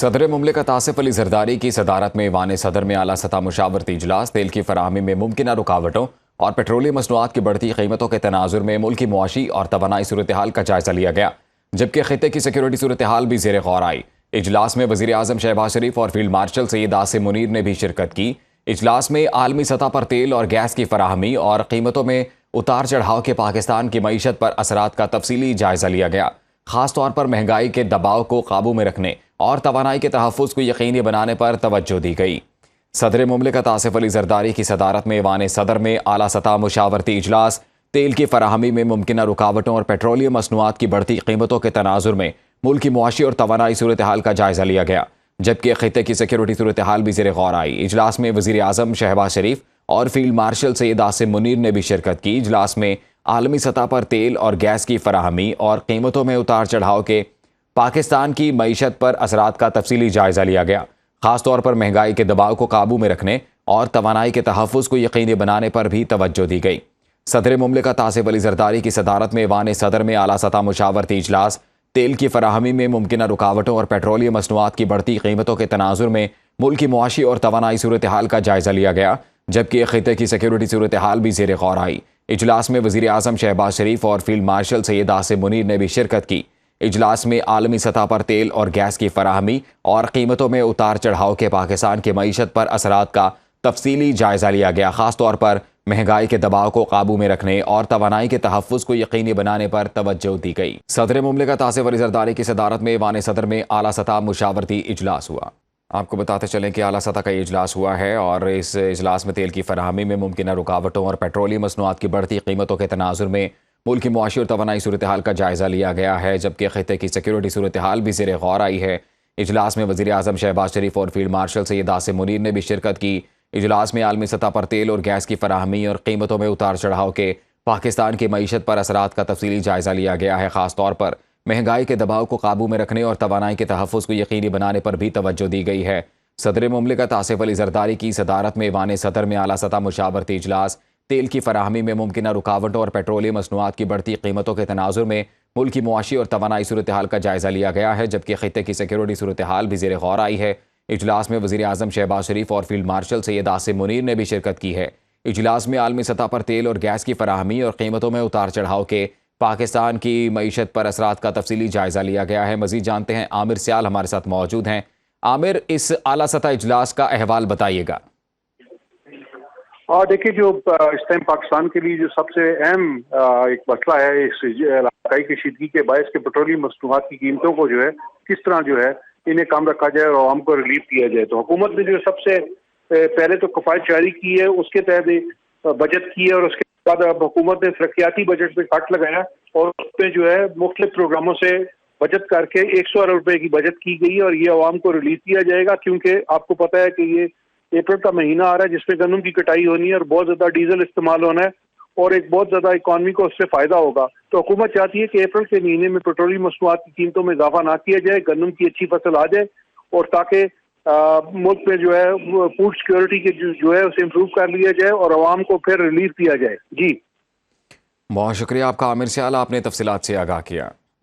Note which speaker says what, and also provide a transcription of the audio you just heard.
Speaker 1: सदर मुमलिकत आसिफ अली जरदारी की सदारत में ईवान सदर में आला सतह मुशावरती इजलास तेल की फराहमी में मुमकिन रुकावटों और पेट्रोलियम मसनूआत की बढ़ती कीमतों के तनाजुर में मुल्क की मुआशी और तवानाई सूरत हाल का जायजा लिया गया, जबकि खित्ते की सिक्योरिटी सूरत हाल भी ज़ेर गौर आई। इजलास में वज़ीर आज़म शहबाज शरीफ और फील्ड मार्शल सैयद आसिम मुनीर ने भी शिरकत की। इजलास में आलमी सतह पर तेल और गैस की फराहमी और कीमतों में उतार चढ़ाव के पाकिस्तान की मईशत पर असरात का तफसीली जायजा लिया गया। खास तौर पर महंगाई के दबाव को काबू में रखने और तवानाई के तहफ़्फ़ुज़ को यकीनी बनाने पर तवज्जो दी गई। सदर मुमलिकत आसिफ अली जरदारी की सदारत में ईवान सदर में आला सतह मुशावरती इजलास तेल की फराहमी में मुमकिन रुकावटों और पेट्रोलियम मसनूआत की बढ़ती कीमतों के तनाजुर में मुल्क की मुआशी और तवानाई सूरत हाल का जायजा लिया गया, जबकि खित्ते की सिक्योरिटी सूरत हाल भी ज़ेर गौर आई। इजलास में वज़ीर आज़म शहबाज शरीफ और फील्ड मार्शल सैयद आसिम मुनीर ने भी शिरकत की। इजलास में आलमी सतह पर तेल और गैस की फराहमी और कीमतों में उतार चढ़ाव के पाकिस्तान की मईशत पर असरात का तफसीली जायजा लिया गया। खास तौर पर महंगाई के दबाव को काबू में रखने और तवानाई के तहफ़्फ़ुज़ को यकीनी बनाने पर भी तवज्जो दी गई। सदर मुमलिकत आसिफ अली जरदारी की सदारत में ईवान सदर में आला सतह मुशावरती इजलास तेल की फराहमी में मुमकिन रुकावटों और पेट्रोलियम मसनूआत की बढ़ती कीमतों के तनाजुर में मुल्क की मुआशी और तवानाई सूरत हाल का जायजा लिया गया, जबकि खित्ते की सिक्योरिटी सूरत हाल भी ज़ेर गौर आई। इजलास में वज़ीर आज़म शहबाज शरीफ और फील्ड मार्शल सैयद आसिम मुनीर ने भी शिरकत की। इजलास में आलमी सतह पर तेल और गैस की फराहमी और कीमतों में उतार चढ़ाव के पाकिस्तान की मईशत पर असरात का तफसीली जायजा लिया गया। खास तौर पर महंगाई के दबाव को काबू में रखने और तवानाई के तहफ़्फ़ुज़ को यकीनी बनाने पर तवज्जो दी गई। सदर मुमलिकत आसिफ अली जरदारी की सदारत में ईवान सदर में आला सतह मुशावरती इजलास हुआ। आपको बताते चलें कि आला सतह का ये इजलास हुआ है और इस इजलास में तेल की फराहमी में मुमकिन रुकावटों और पेट्रोलियम मसनूआत की बढ़ती कीमतों के तनाजुर में मुल्क की मुआशी और तवानाई सूरत हाल का जायजा लिया गया है, जबकि खित्ते की सिक्योरिटी सूरत हाल भी ज़ेर गौर आई है। इजलास में वज़ीर आज़म शहबाज शरीफ और फील्ड मार्शल सैयद आसिम मुनीर ने भी शिरकत की। इजलास में आलमी सतह पर तेल और गैस की फराहमी और कीमतों में उतार चढ़ाव के पाकिस्तान की मईशत पर असरात का तफसीली जायजा लिया गया है। खास तौर पर महंगाई के दबाव को काबू में रखने और तवानाई के तहफ़्फ़ुज़ को यकीनी बनाने पर भी तवज्जो दी गई है। सदर मुमलिकत आसिफ अली जरदारी की सदारत में ईवान सदर में आला सतह मुशावरती इजलास तेल की फराहमी में मुमकिन रुकावटों और पेट्रोलियम मसनूआत की बढ़ती कीमतों के तनाजुर में मुल्क की मुआशी और तवानाई सूरत हाल का जायजा लिया गया है, जबकि खित्ते की सिक्योरिटी सूरत हाल भी ज़ेर गौर आई है। इजलास में वज़ीर आज़म शहबाज शरीफ और फील्ड मार्शल सैयद आसिम मुनीर ने भी शिरकत की है। इजलास में आलमी सतह पर तेल और गैस की फराहमी और कीमतों में उतार चढ़ाव के पाकिस्तान की मईशत पर असरात का तफसीली जायजा लिया गया है। मज़ीद जानते हैं, आमिर सियाल हमारे साथ मौजूद हैं। आमिर, इस आला सतह इजलास का अहवाल बताइएगा।
Speaker 2: देखिए, जो इस टाइम पाकिस्तान के लिए जो सबसे अहम एक मसला है, इस इलाकाई कशीदगी के बायस के पेट्रोलियम मसनूआत की कीमतों को जो है किस तरह जो है इन्हें कम रखा जाए और आवाम को रिलीफ दिया जाए। तो हुकूमत ने जो सबसे पहले तो कफायत जारी की है, उसके तहत बजट की है और उसके बाद अब हुकूमत ने तरक्याती बजट पे कट लगाया और उसमें जो है मुख्तलिफ प्रोग्रामों से बचत करके 100 अरब रुपए की बचत की गई और ये आवाम को रिलीफ दिया जाएगा, क्योंकि आपको पता है कि ये अप्रैल का महीना आ रहा है जिसमें गंदम की कटाई होनी है और बहुत ज्यादा डीजल इस्तेमाल होना है और एक बहुत ज्यादा इकॉनमी को उससे फायदा होगा। तो हुकूमत चाहती है कि अप्रैल के महीने में पेट्रोलियम मसनूआत की कीमतों में इजाफा ना किया जाए, गंदम की अच्छी फसल आ जाए और ताकि मुल्क में जो है फूड सिक्योरिटी के जो है उसे इम्प्रूव कर लिया जाए और आवाम को फिर रिलीफ दिया जाए। जी,
Speaker 1: बहुत शुक्रिया आपका आमिर सियाल, आपने तफसीलात से आगाह किया।